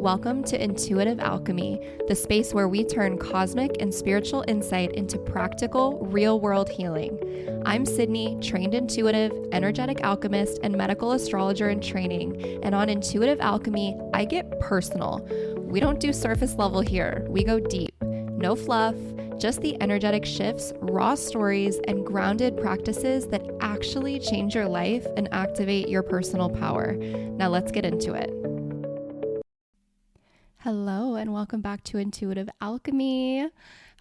Welcome to Intuitive Alchemy, the space where we turn cosmic and spiritual insight into practical, real-world healing. I'm Sydney, trained intuitive, energetic alchemist, and medical astrologer in training. And on Intuitive Alchemy, I get personal. We don't do surface level here. We go deep. No fluff, just the energetic shifts, raw stories, and grounded practices that actually change your life and activate your personal power. Now let's get into it. Hello and welcome back to Intuitive Alchemy.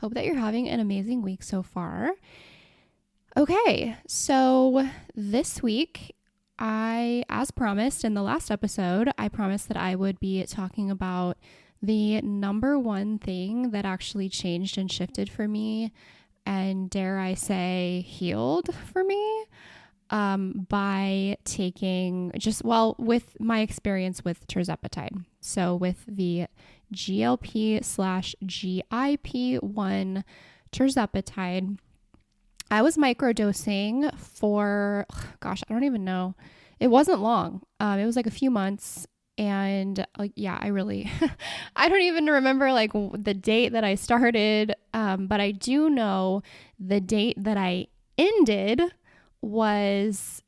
Hope that you're having an amazing week so far. Okay, so this week, as promised in the last episode, I promised that I would be talking about the number one thing that actually changed and shifted for me, and dare I say, healed for me, by taking with my experience with Tirzepatide. So with the GLP/GIP-1 Tirzepatide, I was microdosing for, I don't even know. It wasn't long. It was like a few months. And I don't even remember the date that I started. But I do know the date that I ended was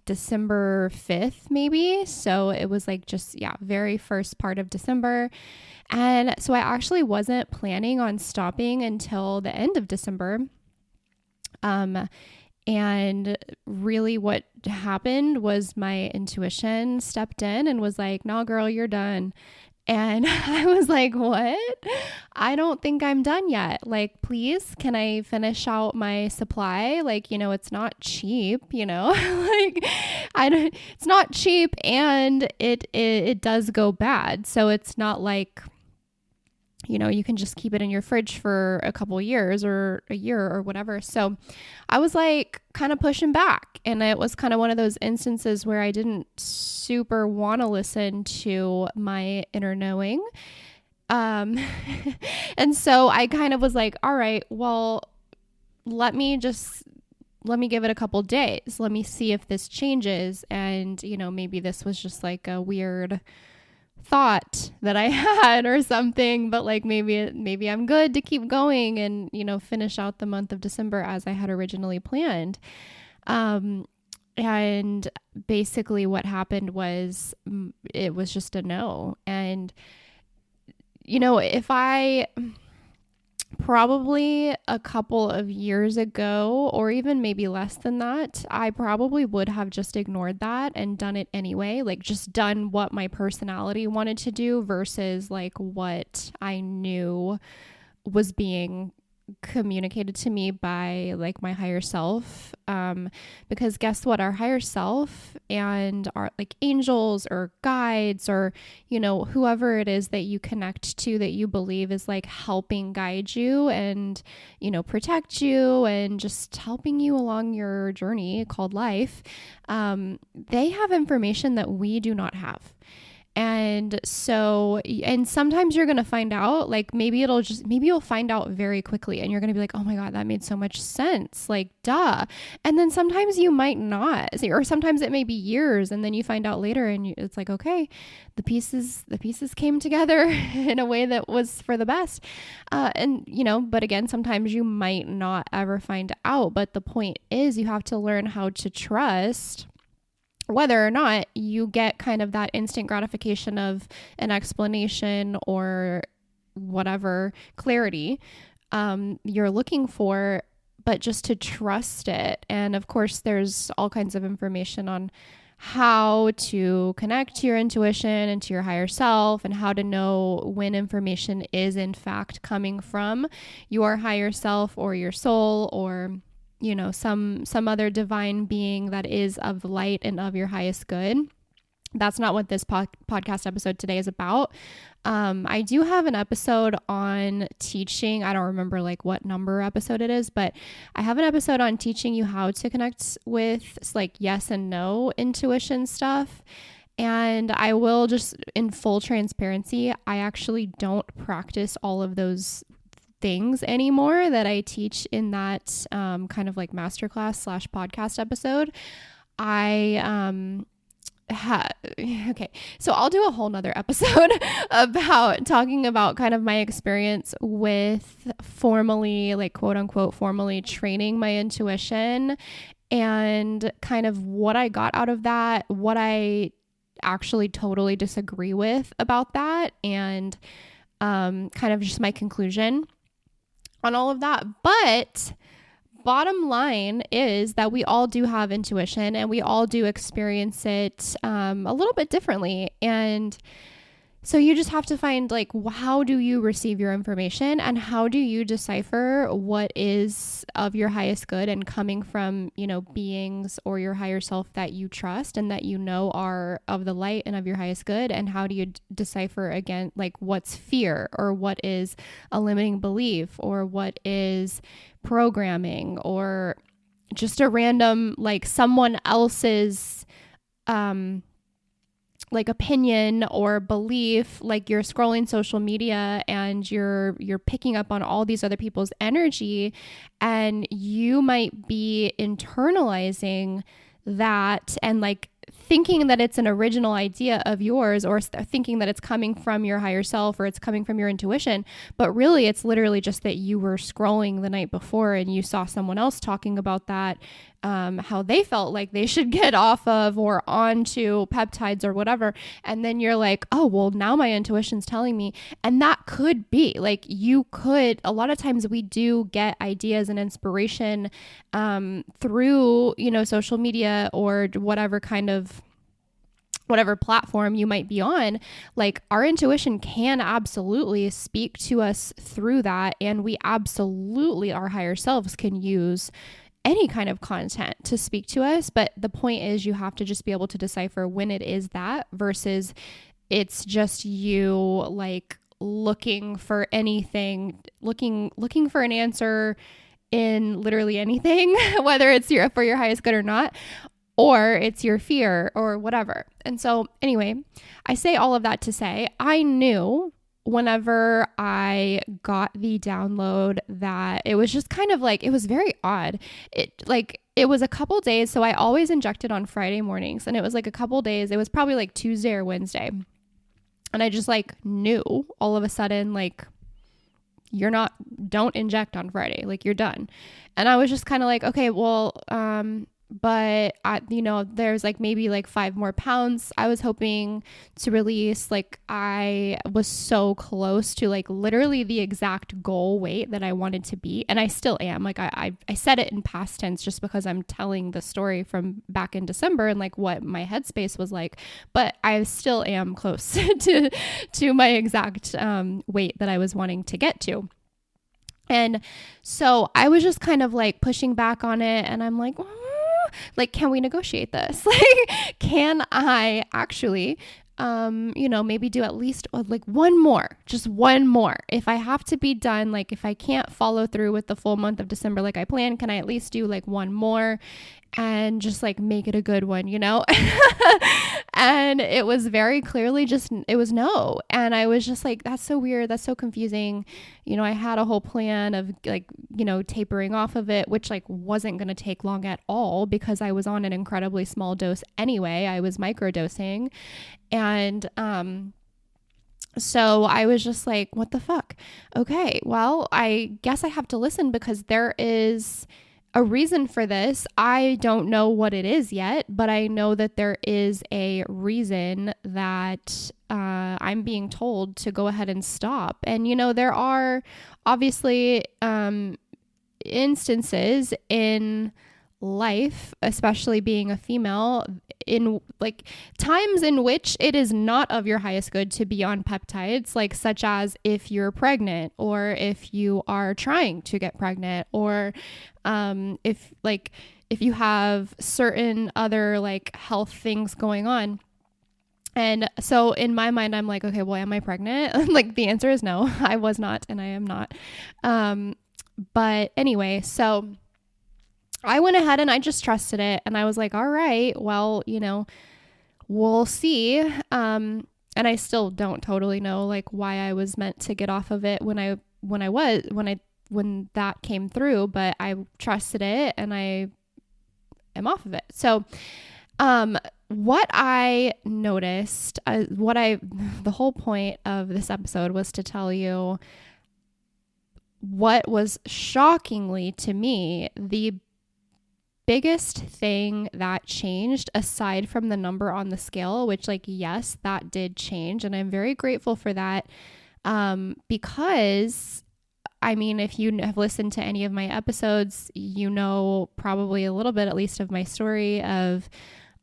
December 5th, maybe. So it was very first part of December. And so I actually wasn't planning on stopping until the end of December. And really what happened was my intuition stepped in and was like, "No, girl, you're done." And I was like, "What? I don't think I'm done yet. Please, can I finish out my supply? It's not cheap, it's not cheap, and it does go bad. So it's not like, you can just keep it in your fridge for a couple years or a year or whatever." So I was kind of pushing back, and it was kind of one of those instances where I didn't super want to listen to my inner knowing. And so I kind of was like, all right, well, let me give it a couple days. Let me see if this changes. And, maybe this was just a weird thought that I had or something, but maybe I'm good to keep going and, finish out the month of December as I had originally planned. And basically what happened was it was just a no. And, if I probably a couple of years ago, or even maybe less than that, I probably would have just ignored that and done it anyway, just done what my personality wanted to do versus what I knew was being communicated to me by my higher self. Because guess what? Our higher self and our angels or guides or, whoever it is that you connect to that you believe is helping guide you and, protect you and just helping you along your journey called life. They have information that we do not have. And so, and sometimes you're going to find out, maybe you'll find out very quickly and you're going to be like, "Oh my God, that made so much sense." Duh. And then sometimes you might not, or sometimes it may be years and then you find out later and it's okay, the pieces came together in a way that was for the best. But again, sometimes you might not ever find out, but the point is you have to learn how to trust whether or not you get kind of that instant gratification of an explanation or whatever clarity you're looking for, but just to trust it. And of course, there's all kinds of information on how to connect to your intuition and to your higher self and how to know when information is in fact coming from your higher self or your soul or some other divine being that is of the light and of your highest good. That's not what this podcast episode today is about. I do have an episode on teaching. I don't remember what number episode it is, but I have an episode on teaching you how to connect with yes and no intuition stuff. And I will just, in full transparency, I actually don't practice all of those things anymore that I teach in that kind of masterclass / podcast episode. I okay, so I'll do a whole nother episode about talking about kind of my experience with formally, like quote unquote, formally training my intuition and kind of what I got out of that, what I actually totally disagree with about that, and kind of just my conclusion on all of that. But bottom line is that we all do have intuition and we all do experience it a little bit differently. And so you just have to find, like, how do you receive your information and how do you decipher what is of your highest good and coming from, you know, beings or your higher self that you trust and that you know are of the light and of your highest good, and how do you decipher again, like, what's fear or what is a limiting belief or what is programming or just a random, like, someone else's like opinion or belief. Like, you're scrolling social media and you're picking up on all these other people's energy, and you might be internalizing that and like thinking that it's an original idea of yours, or thinking that it's coming from your higher self or it's coming from your intuition. But really, it's literally just that you were scrolling the night before and you saw someone else talking about that, how they felt like they should get off of or onto peptides or whatever. And then you're like, oh, well, now my intuition's telling me. And that could be like, you could, a lot of times we do get ideas and inspiration through, you know, social media or whatever platform you might be on. Like, our intuition can absolutely speak to us through that. And we absolutely, our higher selves can use any kind of content to speak to us. But the point is, you have to just be able to decipher when it is that versus it's just you like looking for anything, looking for an answer in literally anything, whether it's for your highest good or not, or it's your fear or whatever. And so anyway, I say all of that to say, I knew whenever I got the download that it was just kind of like, it was very odd. It was a couple days. So I always injected on Friday mornings, and it was like a couple days. It was probably like Tuesday or Wednesday. And I just like knew all of a sudden, like, don't inject on Friday. Like, you're done. And I was just kind of like, okay, well, but there's like maybe like 5 more pounds I was hoping to release. Like, I was so close to like literally the exact goal weight that I wanted to be. And I still am. Like, I said it in past tense just because I'm telling the story from back in December and like what my headspace was like, but I still am close to my exact weight that I was wanting to get to. And so I was just kind of like pushing back on it, and I'm like, like, can we negotiate this? Like, can I actually, maybe do at least like just one more. If I have to be done, like if I can't follow through with the full month of December like I planned, can I at least do like one more and just like make it a good one, you know? And it was very clearly it was no. And I was just like, that's so weird. That's so confusing. You know, I had a whole plan of like, tapering off of it, which like wasn't going to take long at all because I was on an incredibly small dose anyway. I was microdosing. And, so I was just like, what the fuck? Okay, well, I guess I have to listen because there is a reason for this. I don't know what it is yet, but I know that there is a reason that I'm being told to go ahead and stop. And, there are obviously instances in life, especially being a female, in like times in which it is not of your highest good to be on peptides, like such as if you're pregnant or if you are trying to get pregnant, or if you have certain other like health things going on. And so in my mind, I'm like, okay, well, am I pregnant? Like the answer is no, I was not, and I am not. But anyway, so I went ahead and I just trusted it. And I was like, all right, well, we'll see. And I still don't totally know like why I was meant to get off of it when that came through, but I trusted it and I am off of it. So, what I noticed, the whole point of this episode was to tell you what was shockingly to me the biggest thing that changed, aside from the number on the scale, which, like, yes, that did change. And I'm very grateful for that. Because I mean, if you have listened to any of my episodes, you know probably a little bit at least of my story of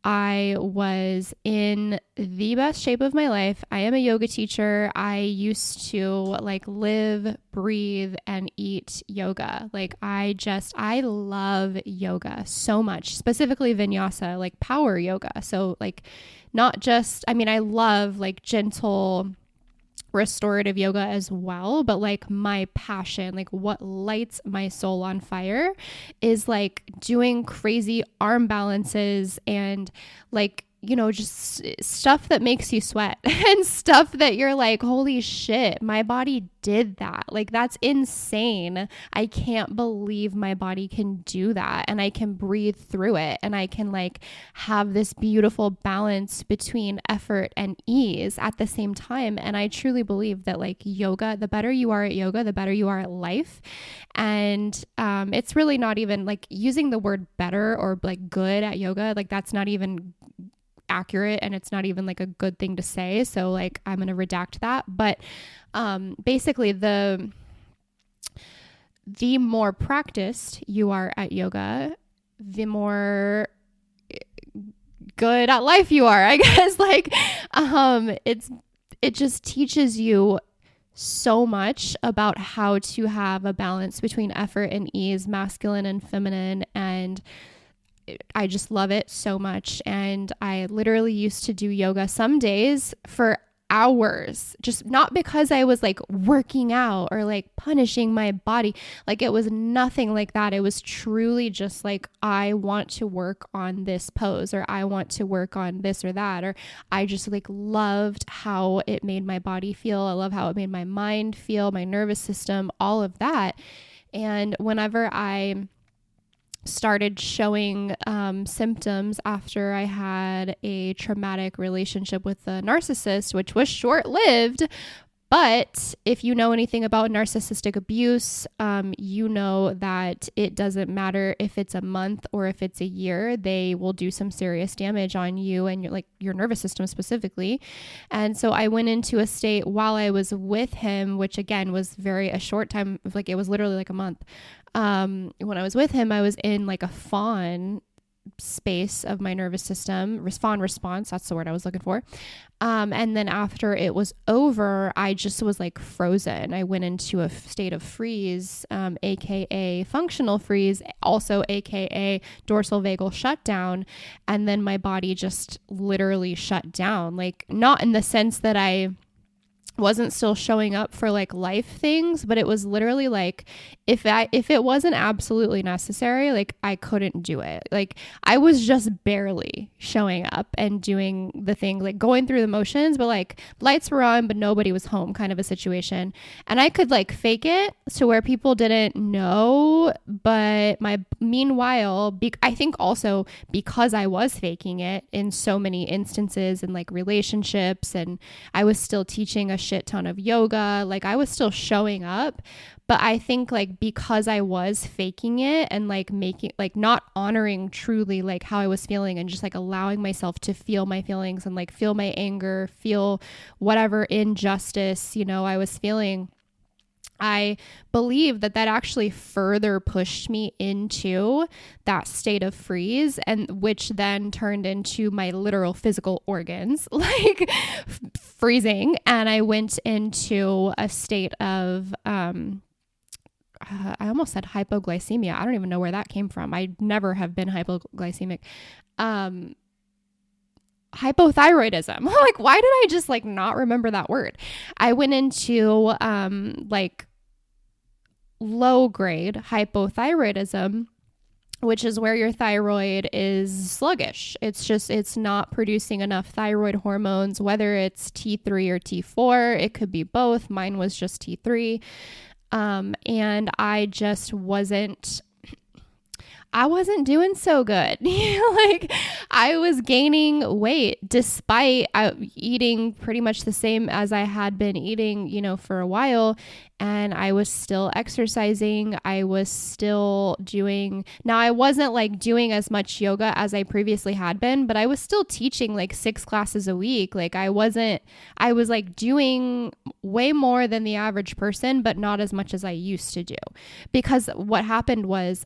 I was in the best shape of my life. I am a yoga teacher. I used to like live, breathe, and eat yoga. Like I love yoga so much, specifically vinyasa, like power yoga. So like not just, I mean, I love like gentle restorative yoga as well, but like my passion, like what lights my soul on fire is like doing crazy arm balances and like, you know, just stuff that makes you sweat and stuff that you're like, holy shit, my body did that. Like, that's insane. I can't believe my body can do that. And I can breathe through it. And I can like have this beautiful balance between effort and ease at the same time. And I truly believe that like yoga, the better you are at yoga, the better you are at life. And it's really not even like using the word better or like good at yoga. Like that's not even accurate, and it's not even like a good thing to say, so like I'm gonna redact that. But basically the more practiced you are at yoga, the more good at life you are, I guess. Like it just teaches you so much about how to have a balance between effort and ease, masculine and feminine, and I just love it so much. And I literally used to do yoga some days for hours, just not because I was like working out or like punishing my body. Like it was nothing like that. It was truly just like, I want to work on this pose, or I want to work on this or that, or I just like loved how it made my body feel. I love how it made my mind feel, my nervous system, all of that. And whenever I started showing symptoms after I had a traumatic relationship with a narcissist, which was short-lived. But if you know anything about narcissistic abuse, you know that it doesn't matter if it's a month or if it's a year, they will do some serious damage on you and your nervous system specifically. And so I went into a state while I was with him, which again was a short time, like it was literally like a month. When I was with him, I was in like a fawn space of my nervous system, fawn response, that's the word I was looking for. And then after it was over, I just was like frozen. I went into a state of freeze, aka functional freeze, also aka dorsal vagal shutdown. And then my body just literally shut down, like not in the sense that I wasn't still showing up for like life things, but it was literally like if it wasn't absolutely necessary, like I couldn't do it. Like I was just barely showing up and doing the thing, like going through the motions, but like lights were on but nobody was home, kind of a situation. And I could like fake it to where people didn't know, but meanwhile, I think also because I was faking it in so many instances in like relationships, and I was still teaching a shit ton of yoga, like I was still showing up. But I think like because I was faking it and like making, like not honoring truly like how I was feeling and just like allowing myself to feel my feelings and like feel my anger, feel whatever injustice, I was feeling, I believe that actually further pushed me into that state of freeze, and which then turned into my literal physical organs like freezing. And I went into a state of, I almost said hypoglycemia. I don't even know where that came from. I never have been hypoglycemic. Hypothyroidism. Like, why did I just like not remember that word? I went into like low grade hypothyroidism, which is where your thyroid is sluggish. It's not producing enough thyroid hormones, whether it's T3 or T4. It could be both. Mine was just T3. And I just wasn't, I wasn't doing so good. Like I was gaining weight despite eating pretty much the same as I had been eating, for a while. And I was still exercising. I was still now I wasn't like doing as much yoga as I previously had been, but I was still teaching like 6 classes a week. Like I was like doing way more than the average person, but not as much as I used to do. Because what happened was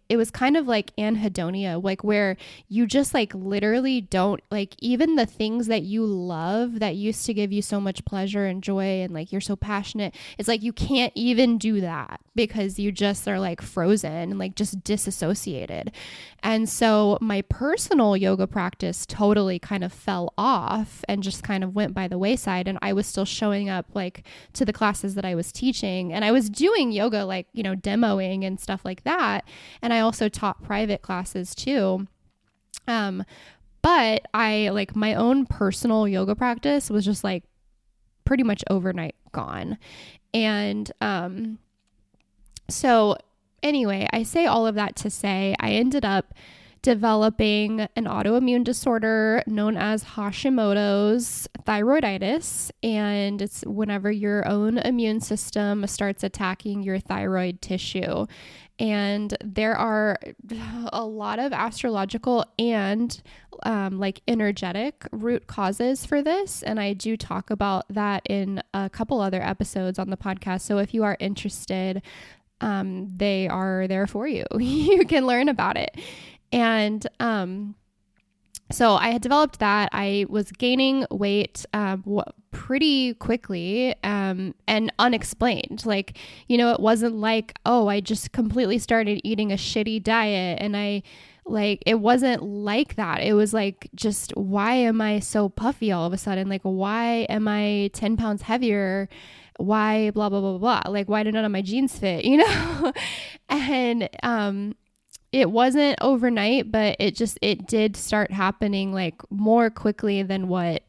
it was kind of like anhedonia, like where you just like literally don't like even the things that you love that used to give you so much pleasure and joy and like you're so passionate. It's like you can't even do that because you just are like frozen and like just disassociated. And so my personal yoga practice totally kind of fell off and just kind of went by the wayside. And I was still showing up like to the classes that I was teaching, and I was doing yoga, like, demoing and stuff like that. And I also taught private classes too. But I like my own personal yoga practice was just like pretty much overnight gone. And, so anyway, I say all of that to say I ended up developing an autoimmune disorder known as Hashimoto's thyroiditis. And it's whenever your own immune system starts attacking your thyroid tissue. And there are a lot of astrological and like energetic root causes for this. And I do talk about that in a couple other episodes on the podcast. So if you are interested, they are there for you. You can learn about it. And so I had developed that. I was gaining weight pretty quickly and unexplained. Like, it wasn't like, oh, I just completely started eating a shitty diet and it wasn't like that. It was like, just why am I so puffy all of a sudden? Like, why am I 10 pounds heavier? Why blah, blah, blah, blah. Like, why do none of my jeans fit, And, it wasn't overnight, but it did start happening like more quickly than what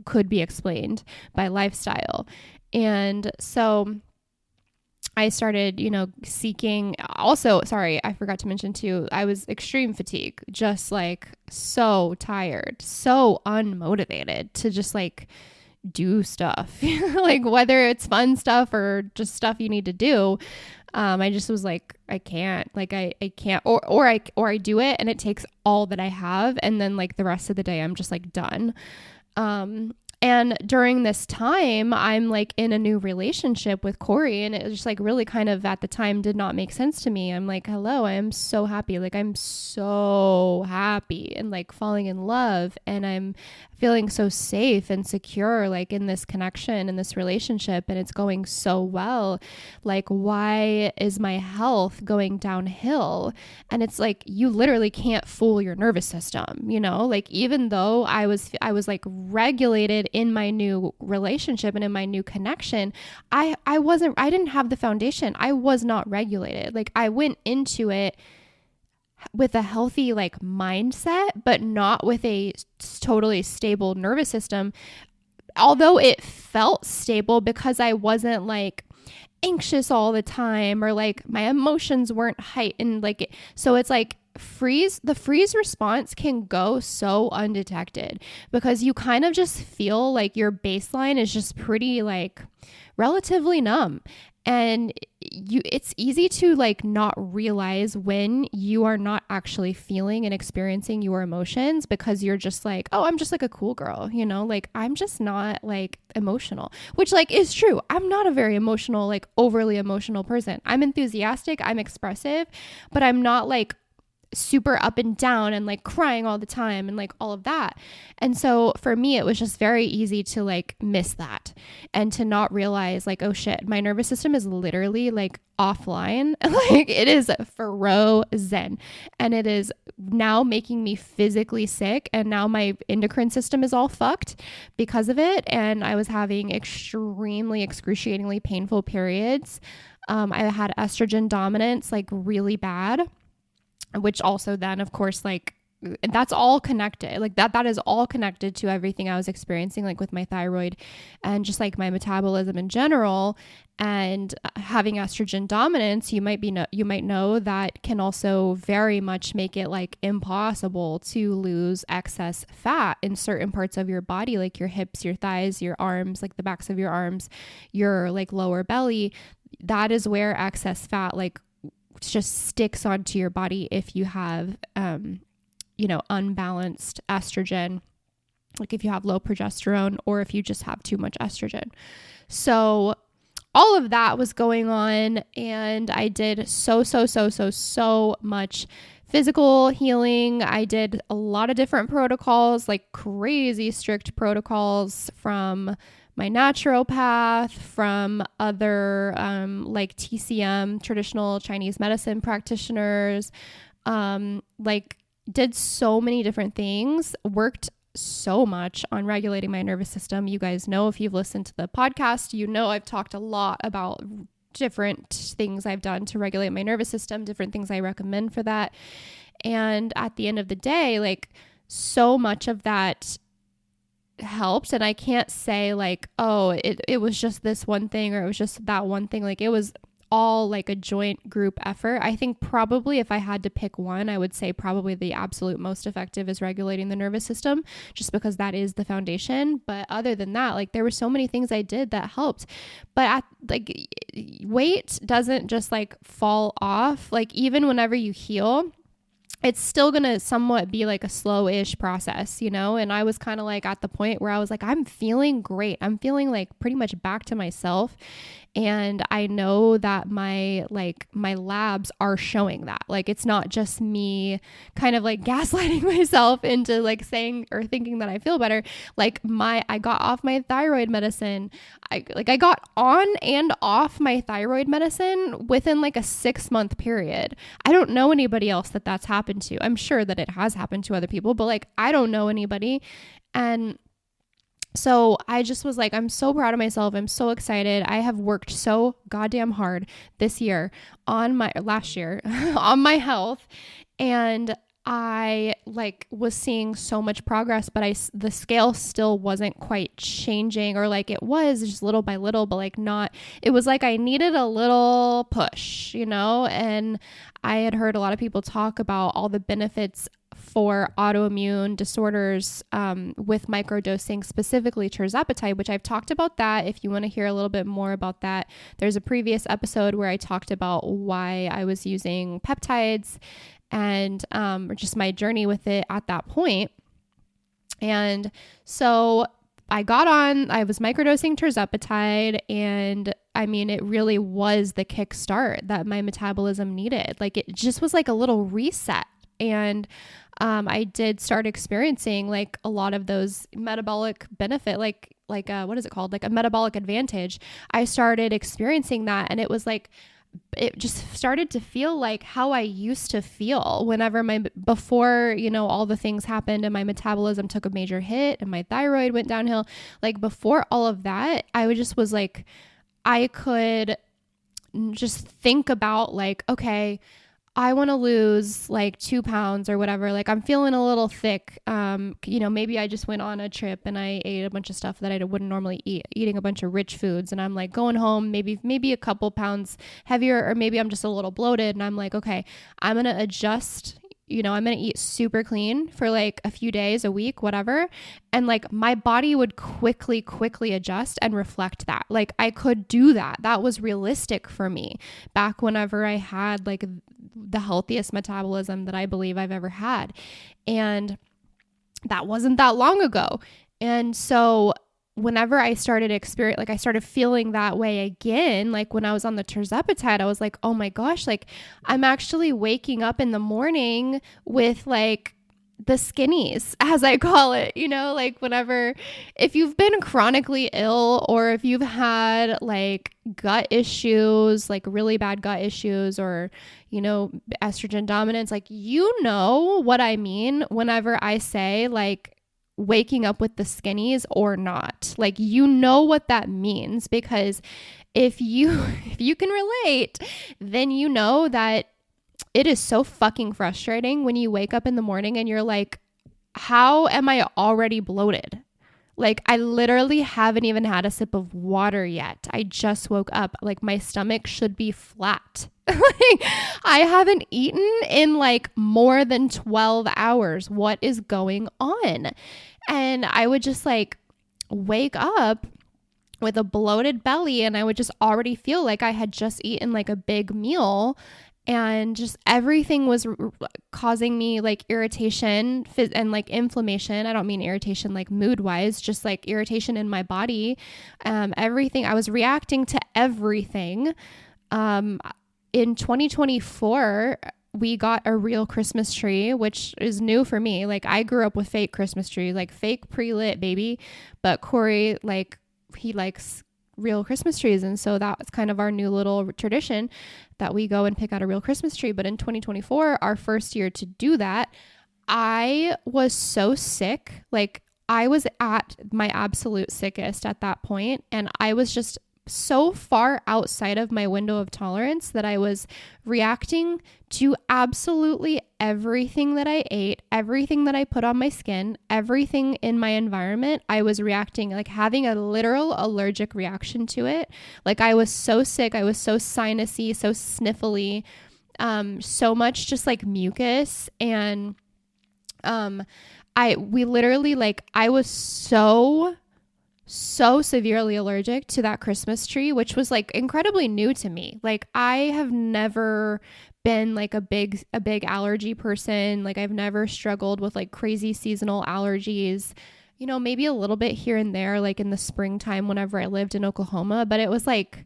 could be explained by lifestyle. And so I started, seeking also, sorry, I forgot to mention too, I was extreme fatigue, just like so tired, so unmotivated to just like do stuff, like whether it's fun stuff or just stuff you need to do. I just was like, I can't, like, I can't, or I do it and it takes all that I have. And then like the rest of the day, I'm just like done. And during this time, I'm like in a new relationship with Corey, and it was just like really kind of at the time did not make sense to me. I'm like, hello, I am so happy. Like, I'm so happy and like falling in love, and I'm feeling so safe and secure, like in this connection, in this relationship, and it's going so well. Like, why is my health going downhill? And it's like, you literally can't fool your nervous system, like even though I was like regulated in my new relationship and in my new connection, I didn't have the foundation. I was not regulated. Like, I went into it with a healthy like mindset, but not with a totally stable nervous system. Although it felt stable because I wasn't like anxious all the time, or like my emotions weren't heightened. Like, so it's like the freeze response can go so undetected because you kind of just feel like your baseline is just pretty like relatively numb. And it's easy to like not realize when you are not actually feeling and experiencing your emotions, because you're just like, oh, I'm just like a cool girl, like I'm just not like emotional, which like is true. I'm not a very emotional, like overly emotional person. I'm enthusiastic, I'm expressive, but I'm not like super up and down and like crying all the time and like all of that. And so for me, it was just very easy to like miss that and to not realize like, oh shit, my nervous system is literally like offline. Like, it is frozen, and it is now making me physically sick. And now my endocrine system is all fucked because of it. And I was having extremely excruciatingly painful periods. I had estrogen dominance, like really bad, which also then of course like that's all connected. Like that is all connected to everything I was experiencing, like with my thyroid and just like my metabolism in general. And having estrogen dominance, you might know that can also very much make it like impossible to lose excess fat in certain parts of your body, like your hips, your thighs, your arms, like the backs of your arms, your like lower belly. That is where excess fat like just sticks onto your body if you have unbalanced estrogen, like if you have low progesterone or if you just have too much estrogen. So all of that was going on, and I did so much physical healing. I did a lot of different protocols, like crazy strict protocols from my naturopath, from other like TCM, traditional Chinese medicine practitioners, like did so many different things, worked so much on regulating my nervous system. You guys know, if you've listened to the podcast, you know I've talked a lot about different things I've done to regulate my nervous system, different things I recommend for that. And at the end of the day, like so much of that helped. And I can't say like, oh, it was just this one thing or it was just that one thing. Like it was all like a joint group effort. I think probably if I had to pick one, I would say probably the absolute most effective is regulating the nervous system, just because that is the foundation. But other than that, like there were so many things I did that helped. But weight doesn't just like fall off. Like even whenever you heal, it's still going to somewhat be like a slow-ish process, And I was kind of like at the point where I was like, I'm feeling great. I'm feeling like pretty much back to myself. And I know that my labs are showing that. Like, it's not just me kind of like gaslighting myself into like saying or thinking that I feel better. Like I got off my thyroid medicine. I got on and off my thyroid medicine within like a 6-month period. I don't know anybody else that's happened to. I'm sure that it has happened to other people, but like, I don't know anybody. And so I just was like, I'm so proud of myself. I'm so excited. I have worked so goddamn hard last year on my health. And I like was seeing so much progress, but the scale still wasn't quite changing, or like it was just little by little, but like not, it was like I needed a little push, and I had heard a lot of people talk about all the benefits for autoimmune disorders with microdosing, specifically Tirzepatide, which I've talked about that. If you want to hear a little bit more about that, there's a previous episode where I talked about why I was using peptides and just my journey with it at that point. And so I was microdosing Tirzepatide, and I mean, it really was the kickstart that my metabolism needed. Like it just was like a little reset. And I did start experiencing like a lot of those metabolic benefit, like what is it called? Like a metabolic advantage. I started experiencing that, and it was like, it just started to feel like how I used to feel whenever before, all the things happened and my metabolism took a major hit and my thyroid went downhill. Like before all of that, was like, I could just think about like, okay, I want to lose like 2 pounds or whatever. Like I'm feeling a little thick. Maybe I just went on a trip and I ate a bunch of stuff that I wouldn't normally eat, eating a bunch of rich foods. And I'm like going home, maybe a couple pounds heavier, or maybe I'm just a little bloated. And I'm like, okay, I'm going to adjust. I'm going to eat super clean for like a few days, a week, whatever. And like my body would quickly adjust and reflect that. Like I could do that. That was realistic for me back whenever I had like the healthiest metabolism that I believe I've ever had. And that wasn't that long ago. And so whenever I started I started feeling that way again, like when I was on the Tirzepatide, I was like, oh my gosh, like I'm actually waking up in the morning with like the skinnies, as I call it, like if you've been chronically ill, or if you've had like gut issues, like really bad gut issues, or, estrogen dominance, like, what I mean whenever I say like waking up with the skinnies or not, like, what that means, because if you can relate, then that it is so fucking frustrating when you wake up in the morning and you're like, how am I already bloated? Like, I literally haven't even had a sip of water yet. I just woke up. Like, my stomach should be flat. Like, I haven't eaten in like more than 12 hours. What is going on? And I would just like wake up with a bloated belly, and I would just already feel like I had just eaten like a big meal, and just everything was causing me like irritation and like inflammation. I don't mean irritation like mood wise, just like irritation in my body. Everything, I was reacting to everything. In 2024, we got a real Christmas tree, which is new for me. Like, I grew up with fake Christmas trees, like fake pre-lit, baby. But Corey, like, he likes real Christmas trees. And so that's kind of our new little tradition, that we go and pick out a real Christmas tree. But in 2024, our first year to do that, I was so sick. Like, I was at my absolute sickest at that point. And I was just so far outside of my window of tolerance that I was reacting to absolutely everything that I ate, everything that I put on my skin, everything in my environment. I was reacting, like having a literal allergic reaction to it. Like, I was so sick. I was so sinusy, so sniffly, so much just like mucus. And we literally, like, I was so severely allergic to that Christmas tree, which was like incredibly new to me. Like, I have never been like a big allergy person. Like, I've never struggled with like crazy seasonal allergies, you know, maybe a little bit here and there, like in the springtime whenever I lived in Oklahoma, but it was like,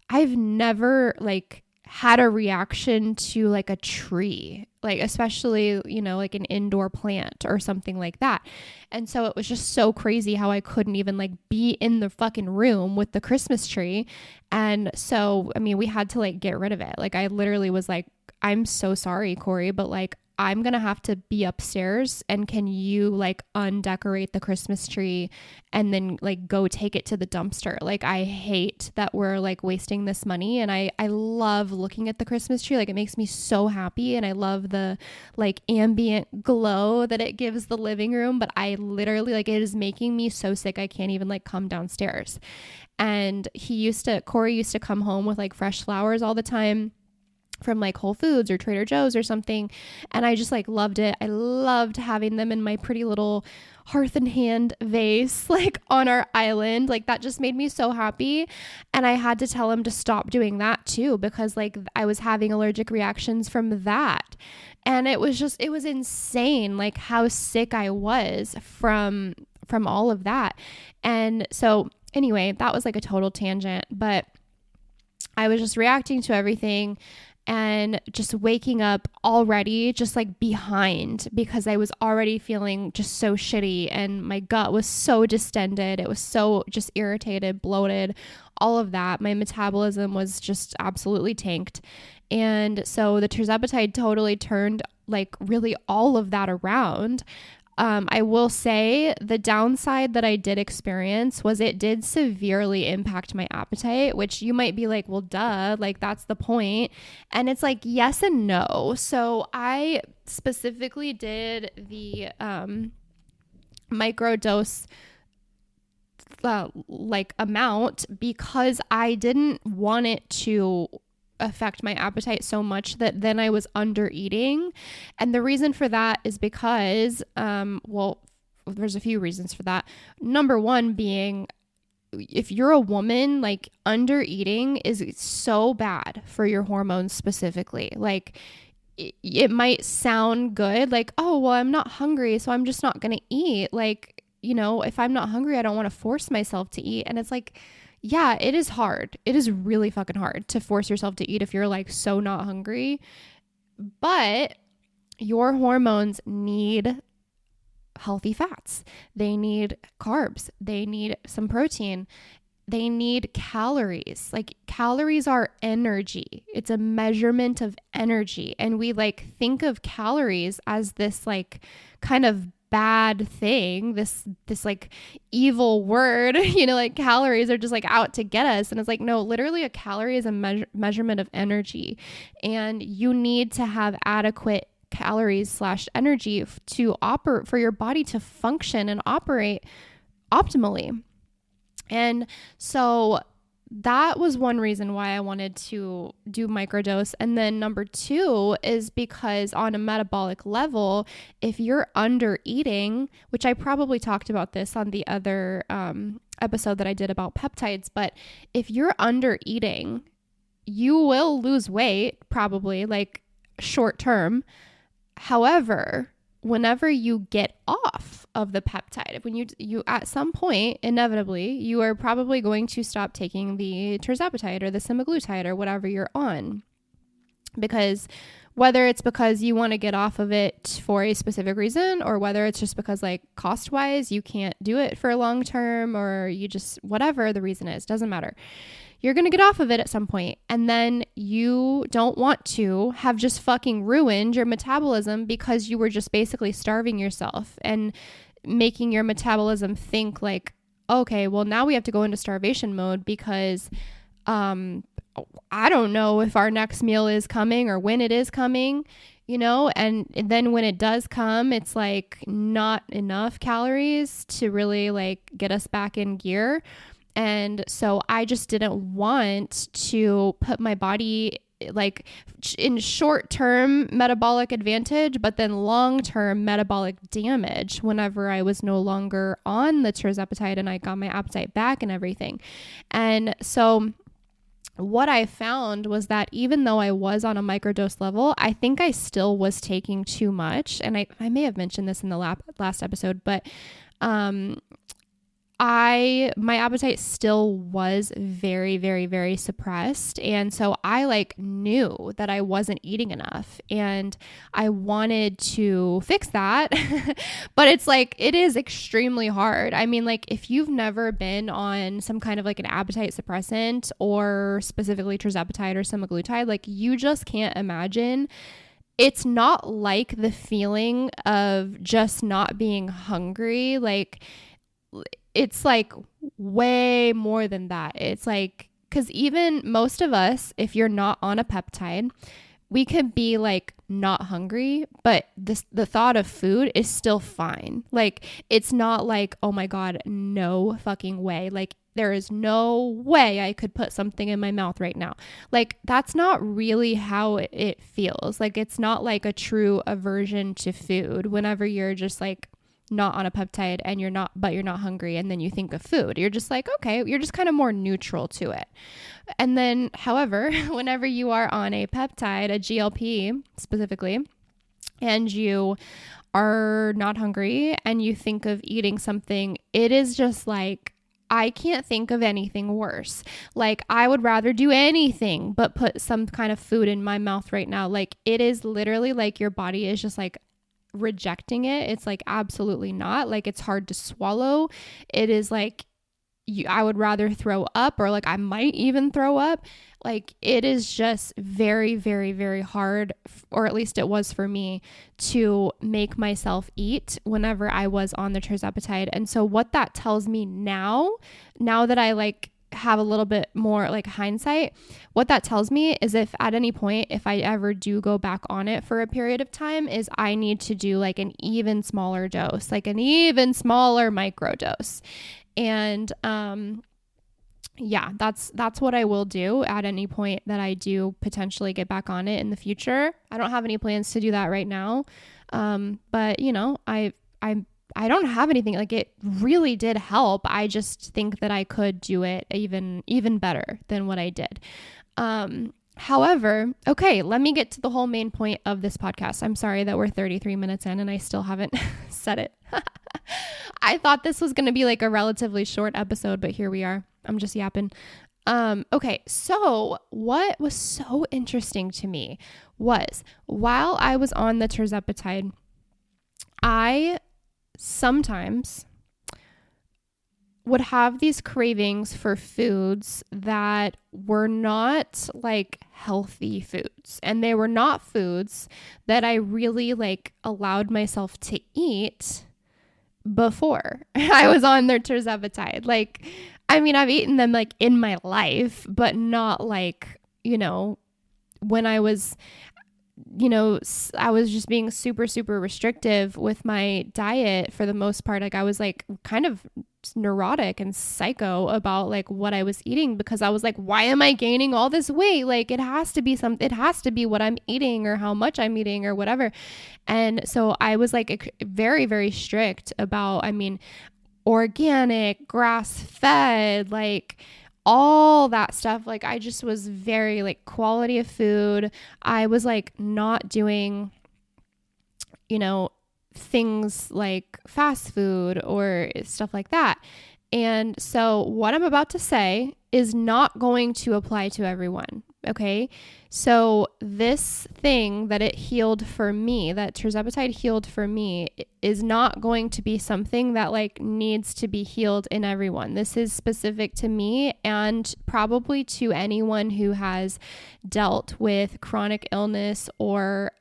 I've never like had a reaction to like a tree, like especially, you know, like an indoor plant or something like that. And so it was just so crazy how I couldn't even like be in the fucking room with the Christmas tree. And so, I mean, we had to like get rid of it. Like, I literally was like, I'm so sorry, Corey, but like, I'm going to have to be upstairs, and can you like undecorate the Christmas tree and then like go take it to the dumpster? Like, I hate that we're like wasting this money. And I love looking at the Christmas tree. Like, it makes me so happy. And I love the like ambient glow that it gives the living room. But I literally, like, it is making me so sick. I can't even like come downstairs. And Corey used to come home with like fresh flowers all the time from like Whole Foods or Trader Joe's or something. And I just like loved it. I loved having them in my pretty little hearth and hand vase, like on our island. Like, that just made me so happy. And I had to tell him to stop doing that too, because like I was having allergic reactions from that. And it was insane, like how sick I was from all of that. And so anyway, that was like a total tangent, but I was just reacting to everything and just waking up already just like behind, because I was already feeling just so shitty, and my gut was so distended. It was so just irritated, bloated, all of that. My metabolism was just absolutely tanked. And so the Tirzepatide totally turned like really all of that around. I will say the downside that I did experience was it did severely impact my appetite, which you might be like, well, duh, like that's the point. And it's like, yes and no. So I specifically did the microdose like amount because I didn't want it to affect my appetite so much that then I was under eating. And the reason for that is because, well, there's a few reasons for that. Number one being, if you're a woman, like under eating is so bad for your hormones specifically. Like it might sound good, like, oh, well, I'm not hungry, so I'm just not going to eat. Like, you know, if I'm not hungry, I don't want to force myself to eat. And it's like, yeah, it is hard. It is really fucking hard to force yourself to eat if you're like so not hungry. But your hormones need healthy fats. They need carbs. They need some protein. They need calories. Like, calories are energy. It's a measurement of energy. And we like think of calories as this like kind of bad thing, this like evil word, like calories are just like out to get us. And it's like, no, literally a calorie is a measurement of energy, and you need to have adequate calories / energy to operate, for your body to function and operate optimally. And so that was one reason why I wanted to do microdose. And then number 2 is because on a metabolic level, if you're under eating, which I probably talked about this on the other episode that I did about peptides, but if you're under eating, you will lose weight, probably like short term. However, whenever you get off of the peptide, when you at some point, inevitably, you are probably going to stop taking the tirzepatide or the semaglutide or whatever you're on. Because whether it's because you want to get off of it for a specific reason, or whether it's just because like cost wise, you can't do it for long term, or you just, whatever the reason is, doesn't matter. You're going to get off of it at some point, and then you don't want to have just fucking ruined your metabolism because you were just basically starving yourself and making your metabolism think like, okay, well now we have to go into starvation mode because I don't know if our next meal is coming or when it is coming, and then when it does come, it's like not enough calories to really like get us back in gear. And so I just didn't want to put my body like in short-term metabolic advantage, but then long-term metabolic damage whenever I was no longer on the tirzepatide and I got my appetite back and everything. And so what I found was that even though I was on a microdose level, I think I still was taking too much. And I may have mentioned this in the last episode, but my appetite still was very, very, very suppressed. And so I like knew that I wasn't eating enough, and I wanted to fix that. But it's like, it is extremely hard. I mean, like if you've never been on some kind of like an appetite suppressant, or specifically tirzepatide or semaglutide, like you just can't imagine. It's not like the feeling of just not being hungry. Like it's like way more than that. It's like, because even most of us, if you're not on a peptide, we could be like not hungry, but the thought of food is still fine. Like it's not like, oh my God, no fucking way. Like there is no way I could put something in my mouth right now. Like that's not really how it feels. Like it's not like a true aversion to food whenever you're just like not on a peptide and you're not hungry, and then you think of food. You're just like, okay, you're just kind of more neutral to it. And then, however, whenever you are on a peptide, a GLP specifically, and you are not hungry and you think of eating something, it is just like, I can't think of anything worse. Like I would rather do anything but put some kind of food in my mouth right now. Like it is literally like your body is just like rejecting it. It's like absolutely not. Like it's hard to swallow. It is like I would rather throw up, or like I might even throw up. Like it is just very, very, very hard, or at least it was for me, to make myself eat whenever I was on the tirzepatide. And so what that tells me now that I like have a little bit more like hindsight, what that tells me is if at any point, if I ever do go back on it for a period of time, is I need to do like an even smaller dose, like an even smaller micro dose. And yeah, that's what I will do at any point that I do potentially get back on it in the future. I don't have any plans to do that right now. But you know, I don't have anything, like it really did help. I just think that I could do it even better than what I did. However, okay, let me get to the whole main point of this podcast. I'm sorry that we're 33 minutes in and I still haven't said it. I thought this was going to be like a relatively short episode, but here we are. I'm just yapping. Okay, so what was so interesting to me was while I was on the tirzepatide, I sometimes would have these cravings for foods that were not like healthy foods, and they were not foods that I really like allowed myself to eat before I was on their Tirzepatide. Like, I mean, I've eaten them like in my life, but not like, when I was, I was just being super, super restrictive with my diet for the most part. Like I was like kind of neurotic and psycho about like what I was eating, because I was like, why am I gaining all this weight? Like it has to be what I'm eating or how much I'm eating or whatever. And so I was like very, very strict about, organic, grass fed, like all that stuff. Like I just was very like quality of food. I was like not doing, things like fast food or stuff like that. And so what I'm about to say is not going to apply to everyone. Okay. So this thing that it healed for me, that Tirzepatide healed for me, is not going to be something that like needs to be healed in everyone. This is specific to me and probably to anyone who has dealt with chronic illness or,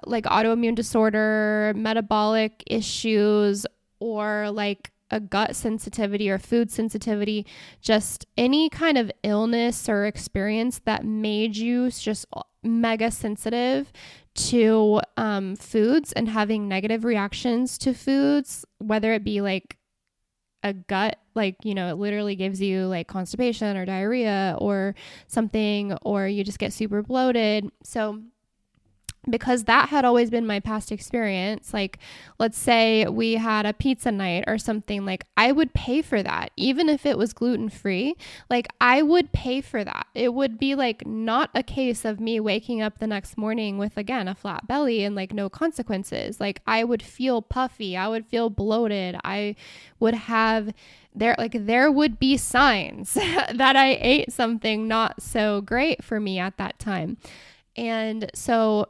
like autoimmune disorder, metabolic issues, or like a gut sensitivity or food sensitivity, just any kind of illness or experience that made you just mega sensitive to foods and having negative reactions to foods, whether it be like a gut, like, it literally gives you like constipation or diarrhea or something, or you just get super bloated. So because that had always been my past experience, like let's say we had a pizza night or something, like I would pay for that, even if it was gluten-free. Like I would pay for that. It would be like not a case of me waking up the next morning with, again, a flat belly and like no consequences. Like I would feel puffy, I would feel bloated, I would have there would be signs that I ate something not so great for me at that time. And so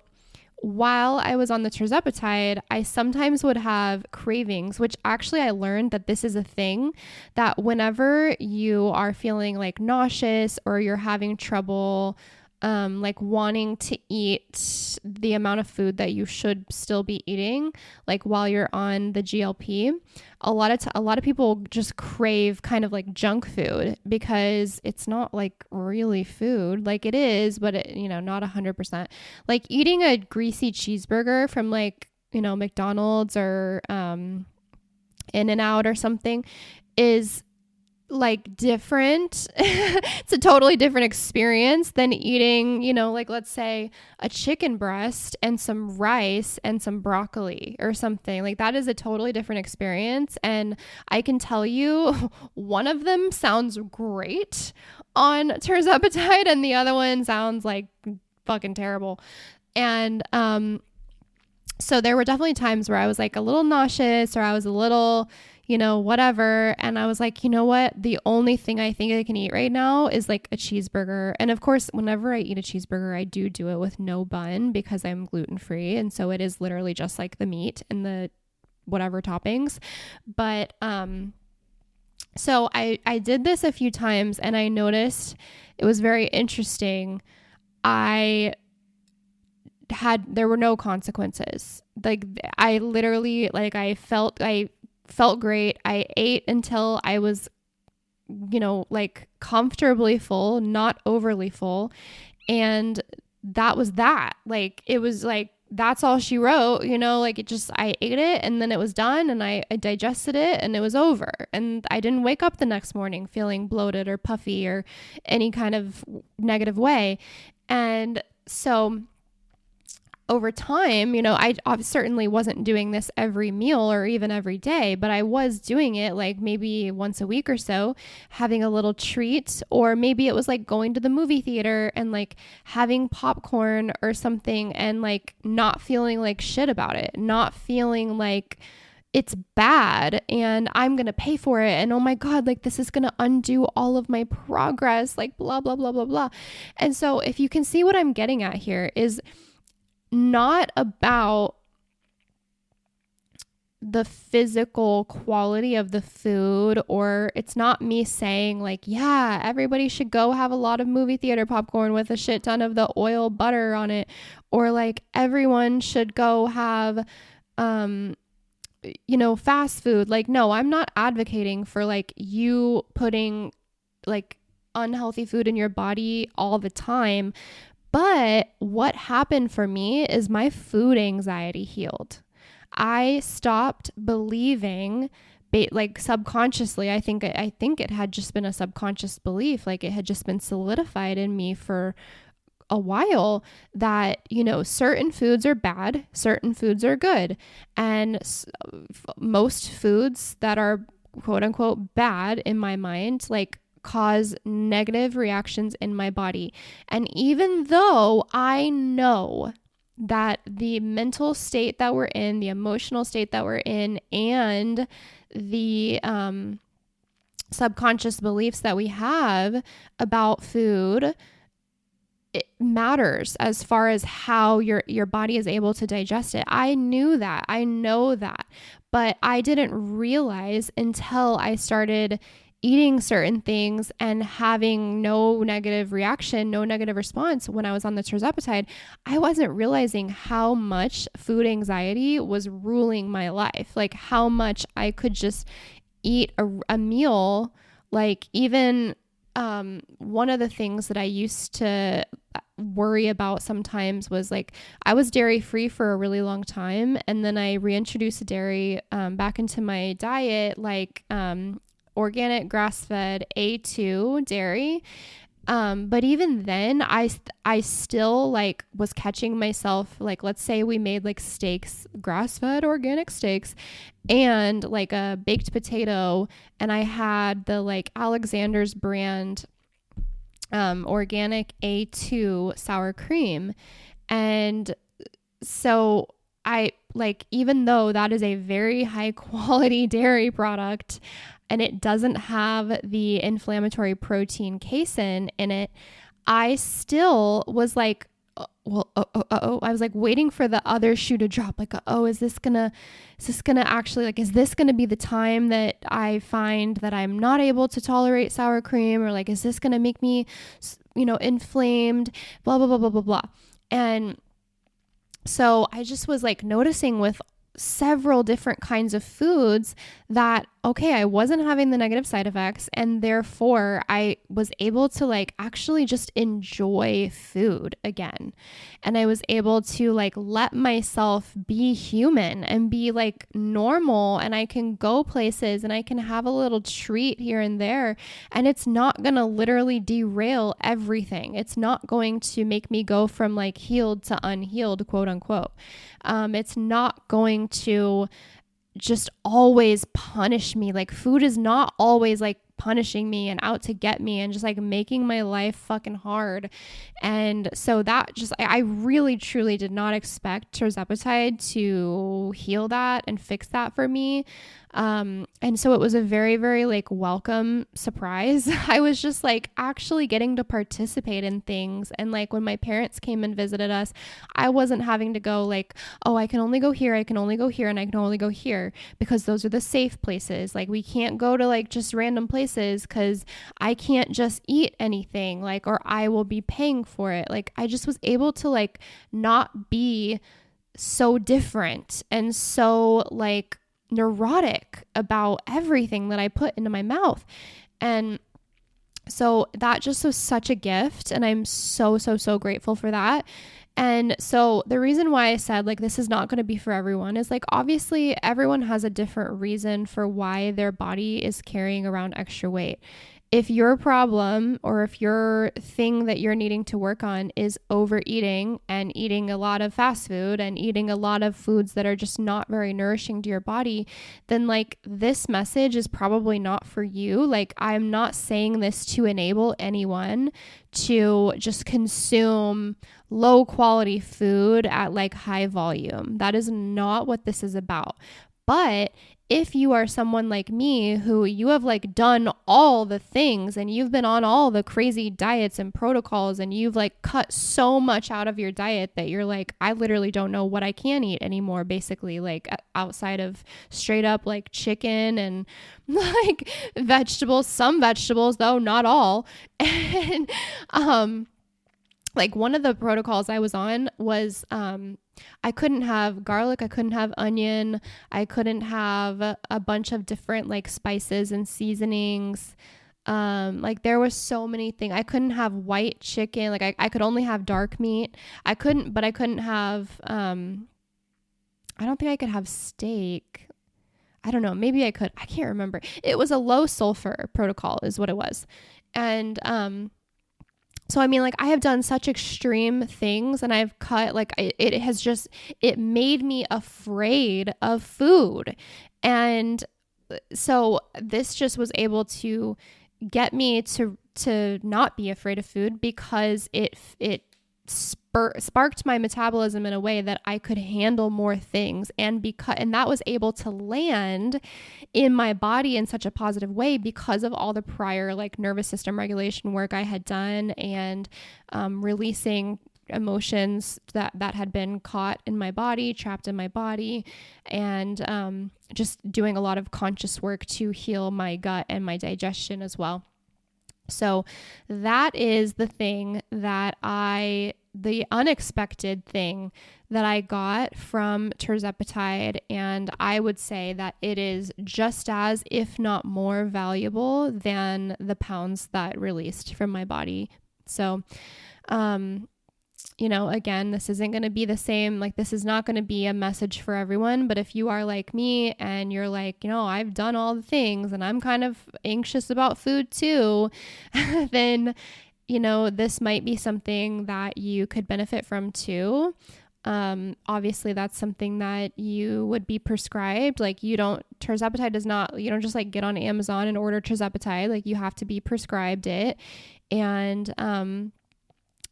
while I was on the Tirzepatide, I sometimes would have cravings, which actually I learned that this is a thing, that whenever you are feeling like nauseous or you're having trouble like wanting to eat the amount of food that you should still be eating, like while you're on the GLP, a lot of people just crave kind of like junk food, because it's not like really food. Like it is, but it, not 100%. Like eating a greasy cheeseburger from like, McDonald's or In-N-Out or something is like different. It's a totally different experience than eating, like let's say a chicken breast and some rice and some broccoli or something. Like that is a totally different experience. And I can tell you one of them sounds great on Tirzepatide and the other one sounds like fucking terrible. And so there were definitely times where I was like a little nauseous, or I was a little whatever. And I was like, you know what? The only thing I think I can eat right now is like a cheeseburger. And of course, whenever I eat a cheeseburger, I do it with no bun because I'm gluten-free. And so it is literally just like the meat and the whatever toppings. But, so I did this a few times and I noticed it was very interesting. There were no consequences. Like I literally, like I felt great. I ate until I was, like comfortably full, not overly full. And that was that. Like, it was like, that's all she wrote, like I ate it and then it was done and I digested it and it was over. And I didn't wake up the next morning feeling bloated or puffy or any kind of negative way. And so over time, I certainly wasn't doing this every meal or even every day, but I was doing it like maybe once a week or so, having a little treat, or maybe it was like going to the movie theater and like having popcorn or something and like not feeling like shit about it, not feeling like it's bad and I'm going to pay for it. And oh my God, like this is going to undo all of my progress, like blah, blah, blah, blah, blah. And so if you can see what I'm getting at here is not about the physical quality of the food, or it's not me saying like, yeah, everybody should go have a lot of movie theater popcorn with a shit ton of the oil butter on it, or like everyone should go have fast food. Like, no, I'm not advocating for like you putting like unhealthy food in your body all the time. But what happened for me is my food anxiety healed. I stopped believing, like subconsciously. I think it had just been a subconscious belief, like it had just been solidified in me for a while, that certain foods are bad, certain foods are good, and most foods that are quote unquote bad in my mind, like, cause negative reactions in my body. And even though I know that the mental state that we're in, the emotional state that we're in, and the subconscious beliefs that we have about food, it matters as far as how your body is able to digest it. I knew that. I know that. But I didn't realize until I started eating certain things and having no negative reaction, no negative response when I was on the Tirzepatide. I wasn't realizing how much food anxiety was ruling my life. Like how much I could just eat a meal, like even one of the things that I used to worry about sometimes was like, I was dairy free for a really long time. And then I reintroduced dairy back into my diet, like organic grass-fed A2 dairy. But even then I still like was catching myself, like, let's say we made like steaks, grass-fed organic steaks, and like a baked potato, and I had the like Alexander's brand organic A2 sour cream. And so I like, even though that is a very high quality dairy product and it doesn't have the inflammatory protein casein in it, I still was like, I was like waiting for the other shoe to drop. Like, is this gonna actually, like, is this gonna be the time that I find that I'm not able to tolerate sour cream? Or like, is this gonna make me, inflamed, blah, blah, blah, blah, blah, blah. And so I just was like noticing with several different kinds of foods that, okay, I wasn't having the negative side effects, and therefore I was able to like actually just enjoy food again. And I was able to like let myself be human and be like normal, and I can go places and I can have a little treat here and there, and it's not going to literally derail everything. It's not going to make me go from like healed to unhealed, quote unquote. It's not going to just always punish me. Like food is not always like punishing me and out to get me and just like making my life fucking hard. And so that just, I really truly did not expect Tirzepatide to heal that and fix that for me. And so it was a very, very like welcome surprise. I was just like actually getting to participate in things. And like when my parents came and visited us, I wasn't having to go like, oh, I can only go here, I can only go here, and I can only go here because those are the safe places. Like we can't go to like just random places because I can't just eat anything, like, or I will be paying for it. Like I just was able to like not be so different and so like neurotic about everything that I put into my mouth. And so that just was such a gift, and I'm so, so, so grateful for that. And so the reason why I said like this is not going to be for everyone is like obviously everyone has a different reason for why their body is carrying around extra weight. If your problem or if your thing that you're needing to work on is overeating and eating a lot of fast food and eating a lot of foods that are just not very nourishing to your body, then like this message is probably not for you. Like I'm not saying this to enable anyone to just consume low quality food at like high volume. That is not what this is about. But if you are someone like me who you have like done all the things and you've been on all the crazy diets and protocols and you've like cut so much out of your diet that you're like, I literally don't know what I can eat anymore, basically, like outside of straight up like chicken and like vegetables, some vegetables though, not all. And like one of the protocols I was on was, I couldn't have garlic. I couldn't have onion. I couldn't have a bunch of different like spices and seasonings. Like there was so many things. I couldn't have white chicken. Like I could only have dark meat. I couldn't have, I don't think I could have steak. I don't know. Maybe I could. I can't remember. It was a low sulfur protocol is what it was. And, so, I mean, like I have done such extreme things and I've cut, like it has just, it made me afraid of food. And so this just was able to get me to not be afraid of food because it sparked my metabolism in a way that I could handle more things, and that was able to land in my body in such a positive way because of all the prior like nervous system regulation work I had done, and releasing emotions that had been caught in my body, trapped in my body, and just doing a lot of conscious work to heal my gut and my digestion as well. So that is the thing that the unexpected thing that I got from Tirzepatide, and I would say that it is just as, if not more valuable than the pounds that released from my body. So, you know, again, this isn't going to be the same, like this is not going to be a message for everyone, but if you are like me and you're like, you know, I've done all the things and I'm kind of anxious about food too, then, you know, this might be something that you could benefit from too. Obviously that's something that you would be prescribed. Like Tirzepatide does not, you don't just like get on Amazon and order Tirzepatide. Like you have to be prescribed it. And,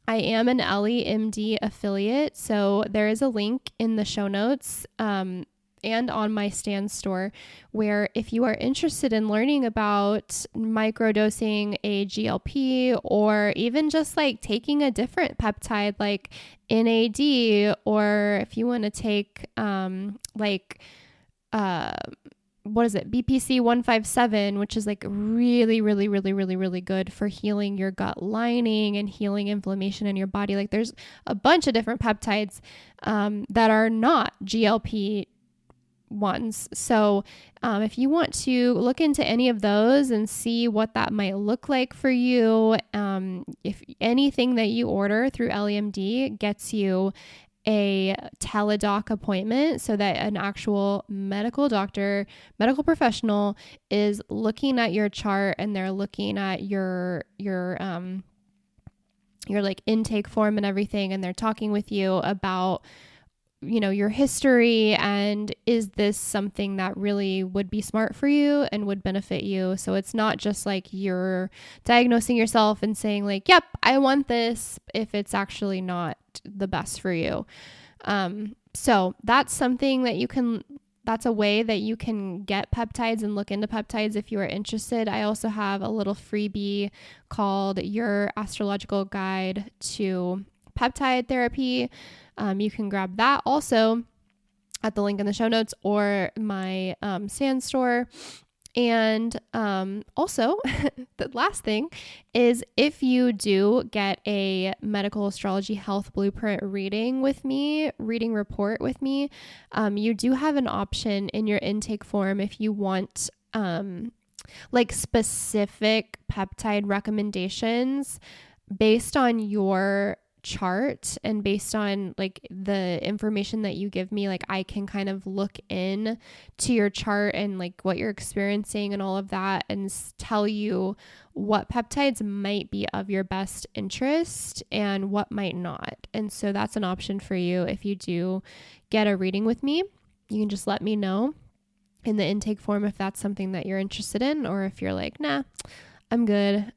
I am an LEMD affiliate, so there is a link in the show notes and on my Stan store where if you are interested in learning about microdosing a GLP, or even just like taking a different peptide like NAD, or if you want to take what is it? BPC 157, which is like really, really, really, really, really good for healing your gut lining and healing inflammation in your body. Like there's a bunch of different peptides that are not GLP ones. So if you want to look into any of those and see what that might look like for you, if anything that you order through LEMD gets you a teledoc appointment, so that an actual medical professional is looking at your chart and they're looking at your like intake form and everything, and they're talking with you about, you know, your history and is this something that really would be smart for you and would benefit you. So it's not just like you're diagnosing yourself and saying like, yep, I want this, if it's actually not the best for you. So that's something that that's a way that you can get peptides and look into peptides if you are interested. I also have a little freebie called Your Astrological Guide to Peptide Therapy. You can grab that also at the link in the show notes or my Stan store. And also, the last thing is, if you do get a medical astrology health blueprint reading report with me, you do have an option in your intake form if you want like specific peptide recommendations based on your chart and based on like the information that you give me. Like I can kind of look in to your chart and like what you're experiencing and all of that, and tell you what peptides might be of your best interest and what might not. And so that's an option for you if you do get a reading with me. You can just let me know in the intake form if that's something that you're interested in, or if you're like, nah, I'm good.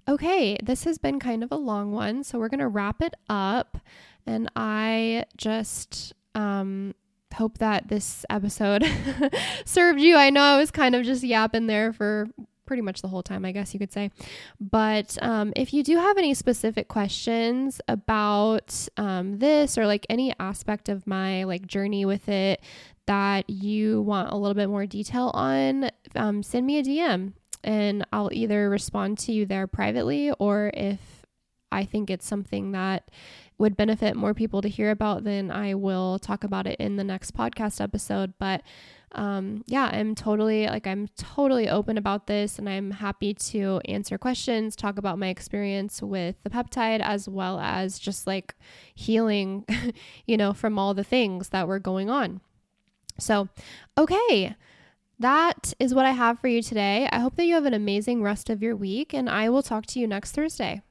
Okay, this has been kind of a long one, so we're going to wrap it up. And I just hope that this episode served you. I know I was kind of just yapping there for pretty much the whole time, I guess you could say. But if you do have any specific questions about this, or like any aspect of my like journey with it that you want a little bit more detail on, send me a DM. And I'll either respond to you there privately, or if I think it's something that would benefit more people to hear about, then I will talk about it in the next podcast episode. But yeah, I'm totally open about this, and I'm happy to answer questions, talk about my experience with the peptide, as well as just like healing, from all the things that were going on. So, okay. That is what I have for you today. I hope that you have an amazing rest of your week, and I will talk to you next Thursday.